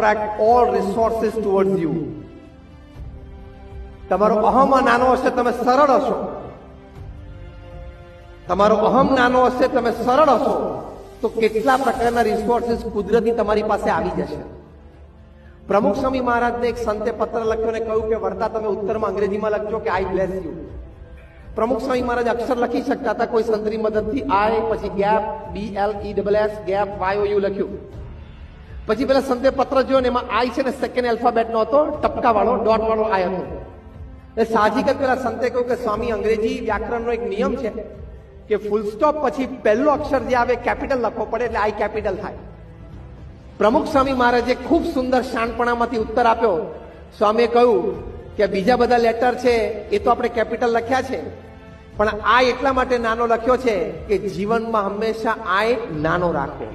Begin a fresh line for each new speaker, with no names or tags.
attract all resources towards you. તમારો અહમ નાનો હશે, તમે સરળ હશો. તમારો અહમ નાનો હશે, તમે સરળ હશો, તો કેટલા પ્રકારના રિસોર્સિસ કુદરતી તમારી પાસે આવી જશે. પ્રમુખ સ્વામી મહારાજને એક સંતે પત્ર લખ્યો ને કહ્યું કે વરતા તમે ઉત્તરમાં અંગ્રેજીમાં લખજો કે આઈ બ્લેસ યુ. પ્રમુખ સ્વામી મહારાજ અક્ષર લખી શકતા હતા કોઈ સંતની મદદથી. આઈ પછી ગેપ BLESS ગેપ YOU લખ્યું. પછી પેલા સંતે પત્ર જોયો ને એમાં આઈ છે ને સેકન્ડ એલ્ફાબેટ નો હતો, ટપકા વાળો ડોટ વાળો આઈ હતો. એટલે સાહજિક જ પેલા સંતે કહ્યું કે સ્વામી અંગ્રેજી વ્યાકરણનો એક નિયમ છે કે ફૂલ સ્ટોપ પછી પહેલો અક્ષર જે આવે કેપિટલ લખવો પડે એટલે આઈ કેપિટલ થાય. પ્રમુખ સ્વામી મહારાજે ખૂબ સુંદર શાણપણામાંથી ઉત્તર આપ્યો. સ્વામીએ કહ્યું કે બીજા બધા લેટર છે એ તો આપણે કેપિટલ લખ્યા છે, પણ આ એટલા માટે નાનો લખ્યો છે કે જીવનમાં હંમેશા આય નાનો રાખો.